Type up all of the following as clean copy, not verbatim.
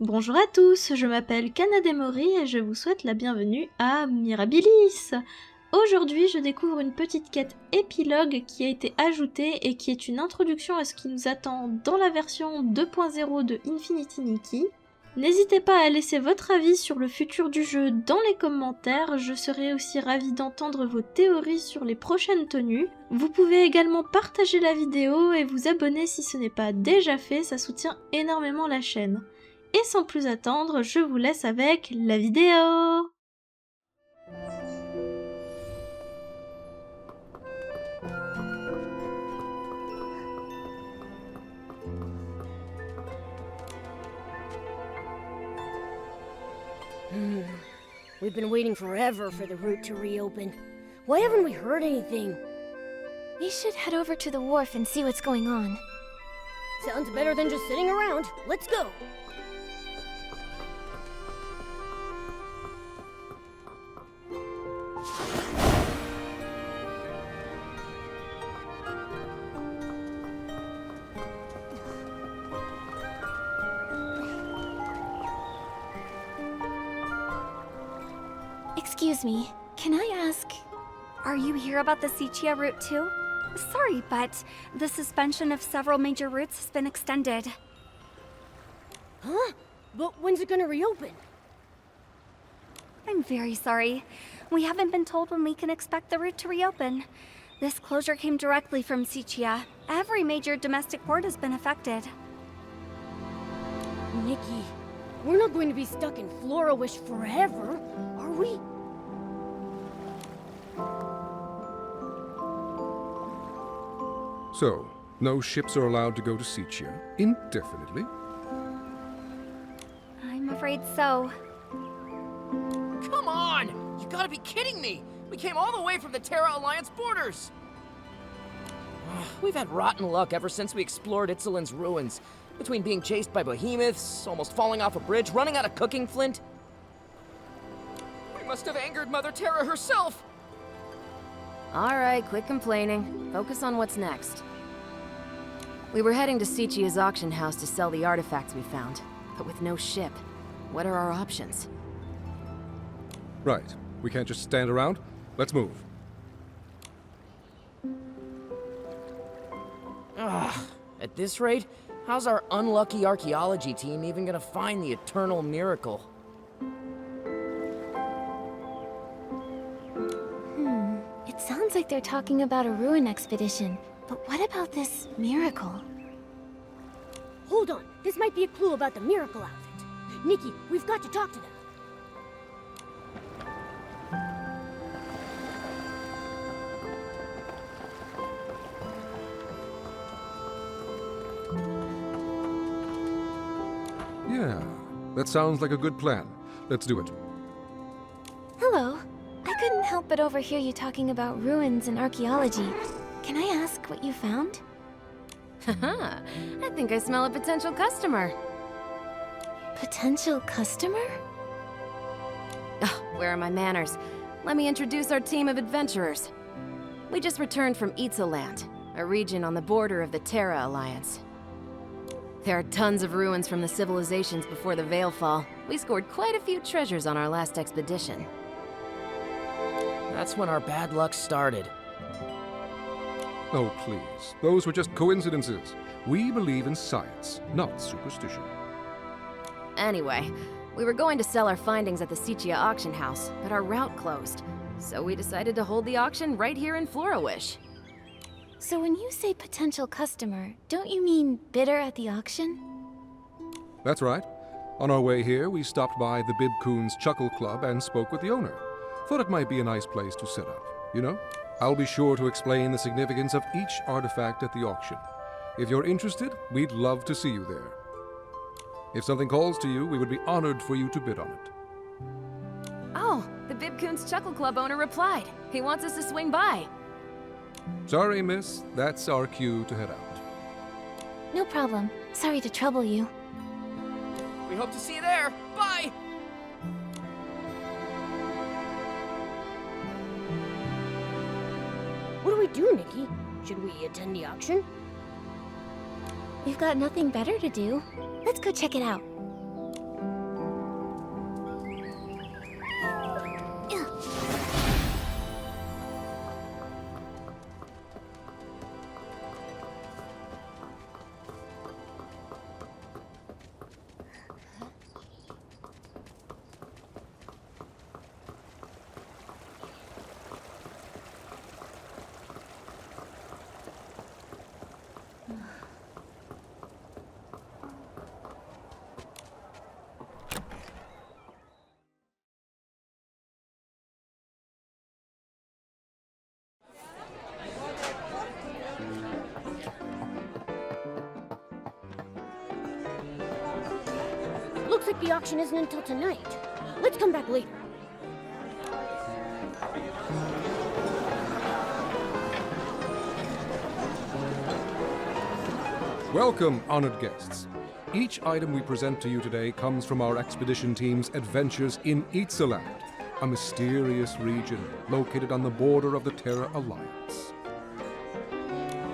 Bonjour à tous, je m'appelle KanadeMori et je vous souhaite la bienvenue à Mirabilis. Aujourd'hui, je découvre une petite quête épilogue qui a été ajoutée et qui est une introduction à ce qui nous attend dans la version 2.0 de Infinity Nikki. N'hésitez pas à laisser votre avis sur le futur du jeu dans les commentaires, je serai aussi ravie d'entendre vos théories sur les prochaines tenues. Vous pouvez également partager la vidéo et vous abonner si ce n'est pas déjà fait, ça soutient énormément la chaîne. Et sans plus attendre, je vous laisse avec la vidéo. We've been waiting forever for the route to reopen. Why haven't we heard anything? We should head over to the wharf and see what's going on. Sounds better than just sitting around. Let's go! Excuse me, can I ask, are you here about the Sichia route too? Sorry, but the suspension of several major routes has been extended. Huh? But when's it gonna reopen? I'm very sorry. We haven't been told when we can expect the route to reopen. This closure came directly from Sichia. Every major domestic port has been affected. Nikki, we're not going to be stuck in Florawish forever, are we? So, no ships are allowed to go to Sichia indefinitely? I'm afraid so. Come on! You gotta be kidding me! We came all the way from the Terra Alliance borders! We've had rotten luck ever since we explored Itzelin's ruins. Between being chased by behemoths, almost falling off a bridge, running out of cooking flint. We must have angered Mother Terra herself! Alright, quit complaining. Focus on what's next. We were heading to Sichia's auction house to sell the artifacts we found, but with no ship. What are our options? Right. We can't just stand around. Let's move. At this rate, how's our unlucky archaeology team even gonna find the eternal miracle? It sounds like they're talking about a ruin expedition, but what about this miracle? Hold on, this might be a clue about the miracle outfit. Nikki, we've got to talk to them. Yeah, that sounds like a good plan. Let's do it. Hello. I couldn't help but overhear you talking about ruins and archaeology. Can I ask what you found? Haha, I think I smell a potential customer. Potential customer? Oh, where are my manners? Let me introduce our team of adventurers. We just returned from Itzeland, a region on the border of the Terra Alliance. There are tons of ruins from the civilizations before the Veilfall. We scored quite a few treasures on our last expedition. That's when our bad luck started. Oh, please. Those were just coincidences. We believe in science, not superstition. Anyway, we were going to sell our findings at the Sichia auction house, but our route closed. So we decided to hold the auction right here in Florawish. So when you say potential customer, don't you mean bidder at the auction? That's right. On our way here, we stopped by the Bibcoon's Chuckle Club and spoke with the owner. Thought it might be a nice place to set up, you know? I'll be sure to explain the significance of each artifact at the auction. If you're interested, we'd love to see you there. If something calls to you, we would be honored for you to bid on it. Oh, the Bibcoon's Chuckle Club owner replied. He wants us to swing by. Sorry, miss. That's our cue to head out. No problem. Sorry to trouble you. We hope to see you there! Bye! What do we do, Nikki? Should we attend the auction? We've got nothing better to do. Let's go check it out. Looks like the auction isn't until tonight. Let's come back later. Welcome, honored guests. Each item we present to you today comes from our expedition team's adventures in Itzaland, a mysterious region located on the border of the Terra Alliance.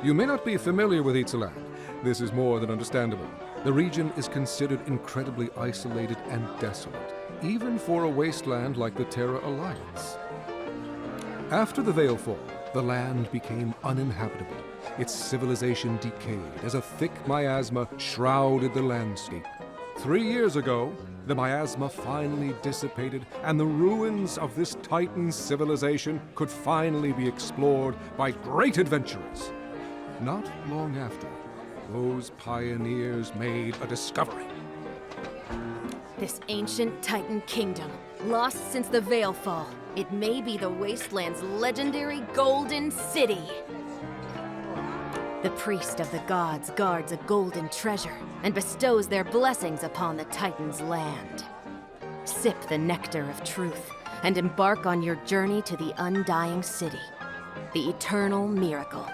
You may not be familiar with Itzaland. This is more than understandable. The region is considered incredibly isolated and desolate, even for a wasteland like the Terra Alliance. After the Veilfall, the land became uninhabitable. Its civilization decayed as a thick miasma shrouded the landscape. 3 years ago, the miasma finally dissipated, and the ruins of this Titan civilization could finally be explored by great adventurers. Not long after, those pioneers made a discovery. This ancient Titan kingdom, lost since the Veilfall. It may be the Wasteland's legendary Golden City. The priest of the gods guards a golden treasure and bestows their blessings upon the Titan's land. Sip the nectar of truth and embark on your journey to the undying city, the eternal miracle,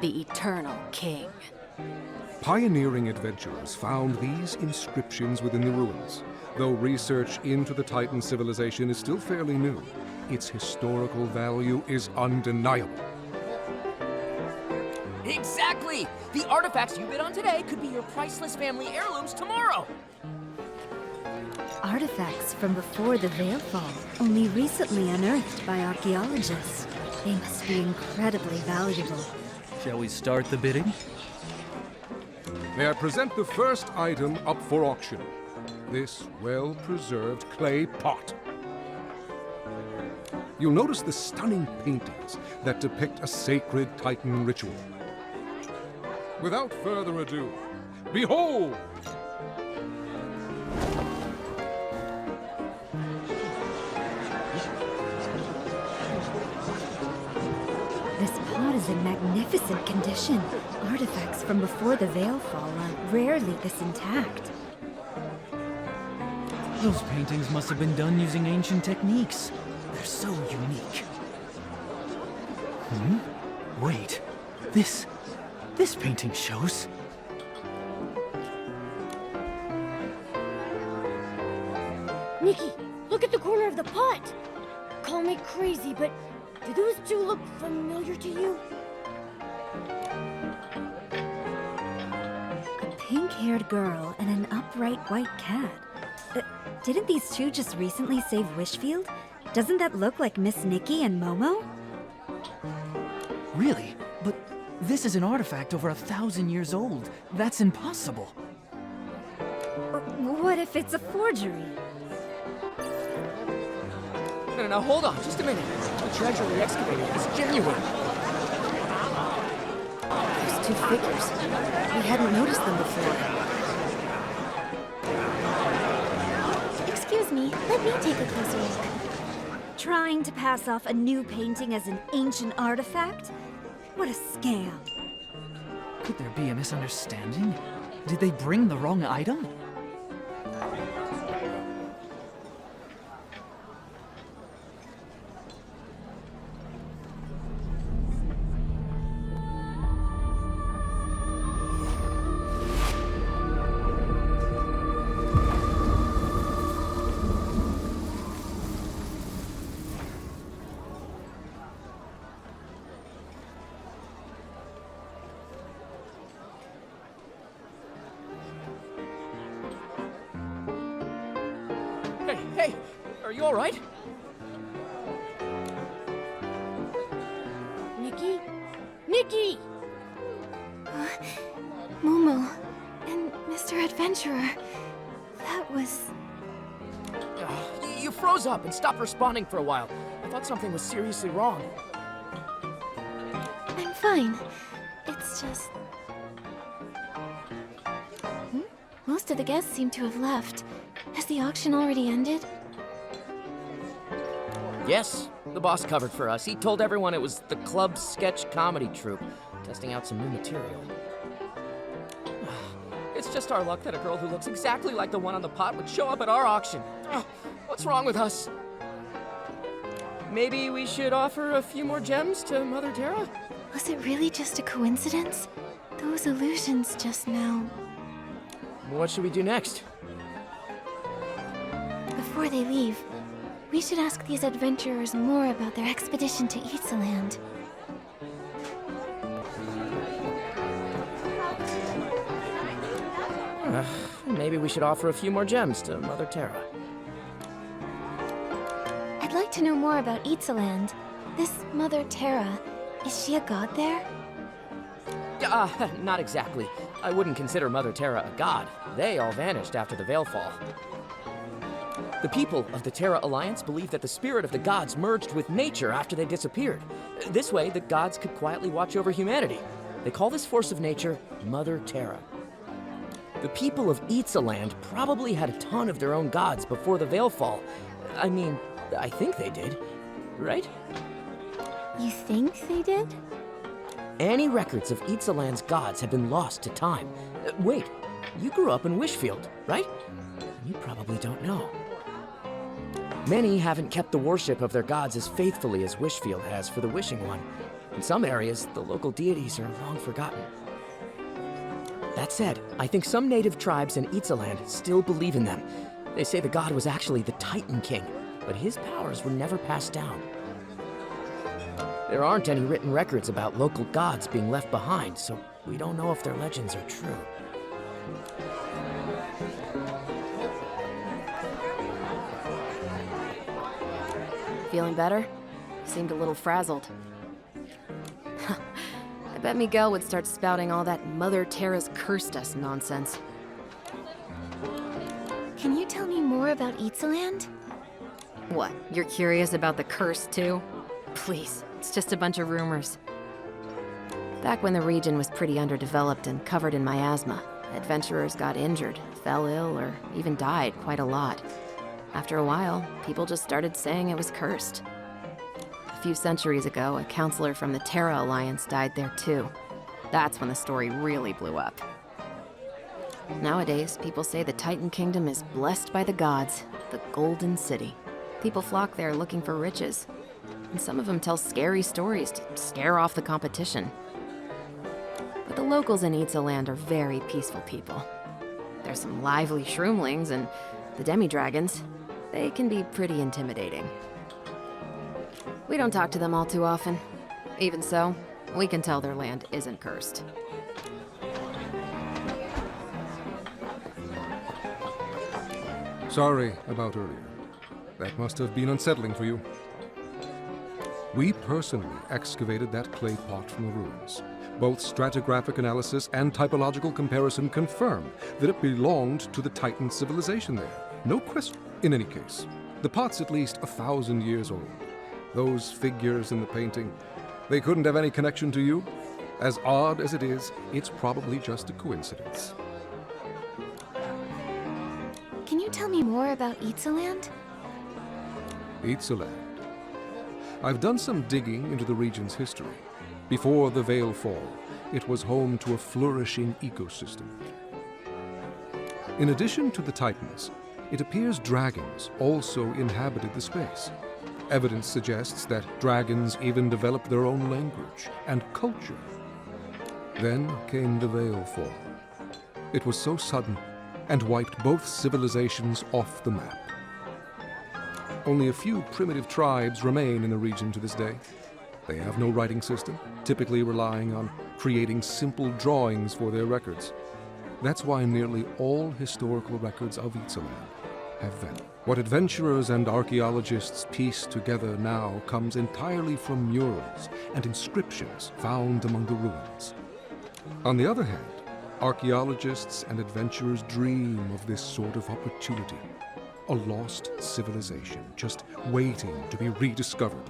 the eternal king. Pioneering adventurers found these inscriptions within the ruins. Though research into the Titan civilization is still fairly new, its historical value is undeniable. Exactly! The artifacts you bid on today could be your priceless family heirlooms tomorrow! Artifacts from before the Veilfall, only recently unearthed by archaeologists. They must be incredibly valuable. Shall we start the bidding? May I present the first item up for auction? This well-preserved clay pot. You'll notice the stunning paintings that depict a sacred Titan ritual. Without further ado, behold! This pot is in magnificent condition. Artifacts from before the Veilfall are rarely this intact. Those paintings must have been done using ancient techniques. They're so unique. Wait. This painting shows... Nikki, look at the corner of the pot! Call me crazy, but do those two look familiar to you? A pink-haired girl and an upright white cat. Didn't these two just recently save Wishfield? Doesn't that look like Miss Nikki and Momo? Really? But this is an artifact over 1,000 years old. That's impossible. What if it's a forgery? No, hold on, just a minute. The treasure we excavated is genuine. Those two figures. We hadn't noticed them before. Excuse me, let me take a closer look. Trying to pass off a new painting as an ancient artifact? What a scam. Could there be a misunderstanding? Did they bring the wrong item? Hey, are you alright? Nikki? Nikki! Momo and Mr. Adventurer. That was... You froze up and stopped responding for a while. I thought something was seriously wrong. I'm fine. It's just... Most of the guests seem to have left. Has the auction already ended? Yes, the boss covered for us. He told everyone it was the club's sketch comedy troupe, testing out some new material. It's just our luck that a girl who looks exactly like the one on the pot would show up at our auction. Ugh, what's wrong with us? Maybe we should offer a few more gems to Mother Terra? Was it really just a coincidence? Those illusions just now. What should we do next? Before they leave, we should ask these adventurers more about their expedition to Itzaland. Maybe we should offer a few more gems to Mother Terra. I'd like to know more about Itzaland. This Mother Terra, is she a god there? Not exactly. I wouldn't consider Mother Terra a god. They all vanished after the Veil Fall. The people of the Terra Alliance believe that the spirit of the gods merged with nature after they disappeared. This way, the gods could quietly watch over humanity. They call this force of nature Mother Terra. The people of Itzaland probably had a ton of their own gods before the Veil Fall. I mean, I think they did, right? You think they did? Any records of Itzaland's gods have been lost to time. Wait, you grew up in Wishfield, right? You probably don't know. Many haven't kept the worship of their gods as faithfully as Wishfield has for the Wishing One. In some areas, the local deities are long forgotten. That said, I think some native tribes in Itzaland still believe in them. They say the god was actually the Titan King, but his powers were never passed down. There aren't any written records about local gods being left behind, so we don't know if their legends are true. Feeling better? Seemed a little frazzled. I bet Miguel would start spouting all that Mother Terra's cursed us nonsense. Can you tell me more about Itzaland? What, you're curious about the curse too? Please, it's just a bunch of rumors. Back when the region was pretty underdeveloped and covered in miasma, adventurers got injured, fell ill, or even died quite a lot. After a while, people just started saying it was cursed. A few centuries ago, a counselor from the Terra Alliance died there too. That's when the story really blew up. Nowadays, people say the Titan Kingdom is blessed by the gods, the Golden City. People flock there looking for riches, and some of them tell scary stories to scare off the competition. But the locals in Itzaland are very peaceful people. There's some lively shroomlings, and the demi-dragons, they can be pretty intimidating. We don't talk to them all too often. Even so, we can tell their land isn't cursed. Sorry about earlier. That must have been unsettling for you. We personally excavated that clay pot from the ruins. Both stratigraphic analysis and typological comparison confirm that it belonged to the Titan civilization there. No question. In any case, the pot's at least 1,000 years old. Those figures in the painting, they couldn't have any connection to you? As odd as it is, it's probably just a coincidence. Can you tell me more about Itzaland? Itzaland. I've done some digging into the region's history. Before the Veil Fall, it was home to a flourishing ecosystem. In addition to the Titans, it appears dragons also inhabited the space. Evidence suggests that dragons even developed their own language and culture. Then came the Veil Fall. It was so sudden and wiped both civilizations off the map. Only a few primitive tribes remain in the region to this day. They have no writing system, typically relying on creating simple drawings for their records. That's why nearly all historical records of Itzaland have vanished. What adventurers and archaeologists piece together now comes entirely from murals and inscriptions found among the ruins. On the other hand, archaeologists and adventurers dream of this sort of opportunity. A lost civilization just waiting to be rediscovered.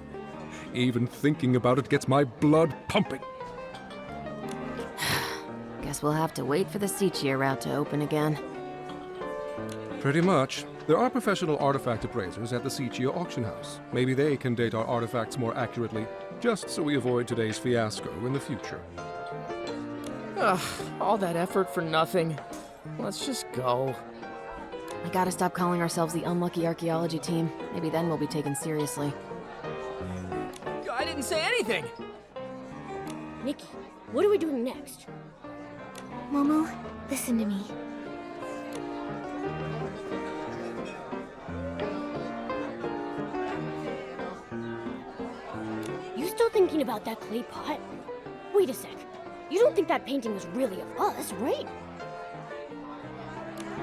Even thinking about it gets my blood pumping. Guess we'll have to wait for the Sichia route to open again. Pretty much. There are professional artifact appraisers at the Sichia auction house. Maybe they can date our artifacts more accurately, just so we avoid today's fiasco in the future. Ugh, all that effort for nothing. Let's just go. I gotta stop calling ourselves the unlucky archaeology team. Maybe then we'll be taken seriously. I didn't say anything! Nikki, what are we doing next? Momo, listen to me. You still thinking about that clay pot? Wait a sec. You don't think that painting is really of us, right?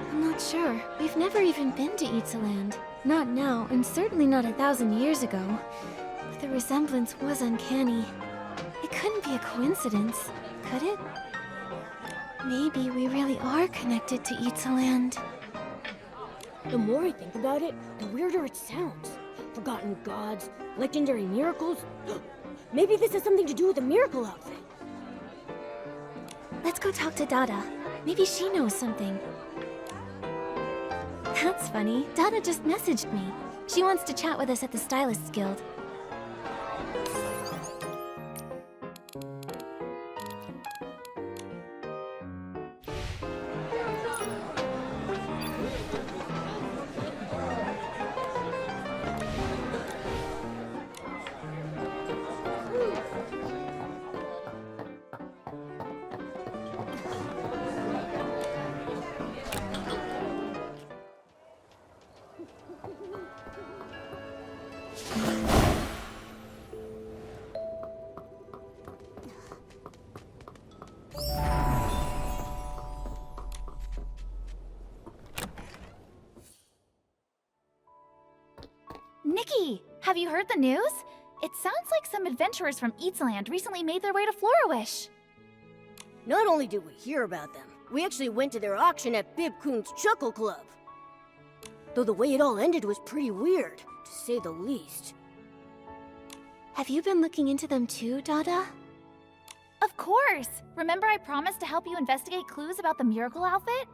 I'm not sure. We've never even been to Itzaland. Not now, and certainly not 1,000 years ago. But the resemblance was uncanny. It couldn't be a coincidence, could it? Maybe we really are connected to Itzaland. The more I think about it, the weirder it sounds. Forgotten gods, legendary miracles. Maybe this has something to do with the miracle outfit. Let's go talk to Dada. Maybe she knows something. That's funny. Dada just messaged me. She wants to chat with us at the Stylists Guild. Nikki, have you heard the news? It sounds like some adventurers from Itzaland recently made their way to Floriwish. Not only did we hear about them, we actually went to their auction at Bibcoon's Chuckle Club. Though the way it all ended was pretty weird, to say the least. Have you been looking into them too, Dada? Of course! Remember I promised to help you investigate clues about the miracle outfit?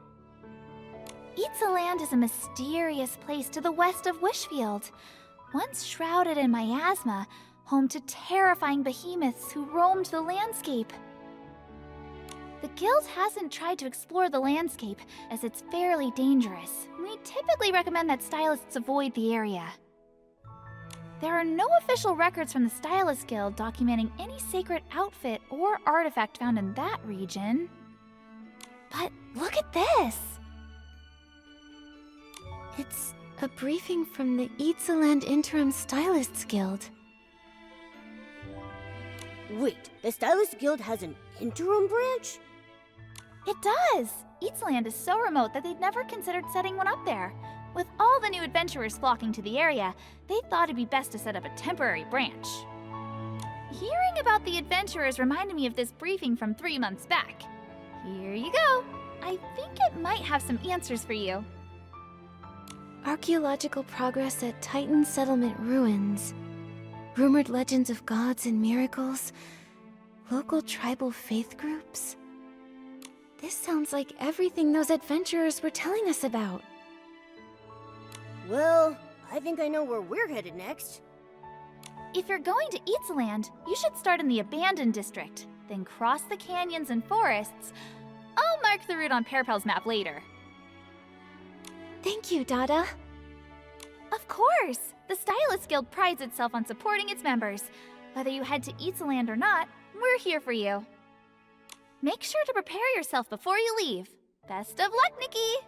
Itzaland is a mysterious place to the west of Wishfield. Once shrouded in miasma, home to terrifying behemoths who roamed the landscape. The guild hasn't tried to explore the landscape, as it's fairly dangerous. We typically recommend that stylists avoid the area. There are no official records from the Stylist Guild documenting any sacred outfit or artifact found in that region. But look at this! It's a briefing from the Itzaland Interim Stylists Guild. Wait, the Stylist Guild has an interim branch? It does! Itzaland is so remote that they'd never considered setting one up there. With all the new adventurers flocking to the area, they thought it'd be best to set up a temporary branch. Hearing about the adventurers reminded me of this briefing from 3 months back. Here you go. I think it might have some answers for you. Archaeological progress at Titan Settlement ruins. Rumored legends of gods and miracles. Local tribal faith groups. This sounds like everything those adventurers were telling us about. Well, I think I know where we're headed next. If you're going to Itzaland, you should start in the Abandoned District, then cross the canyons and forests. I'll mark the route on Pearpel's map later. Thank you, Dada. Of course! The Stylist Guild prides itself on supporting its members. Whether you head to Itzaland or not, we're here for you. Make sure to prepare yourself before you leave. Best of luck, Nikki!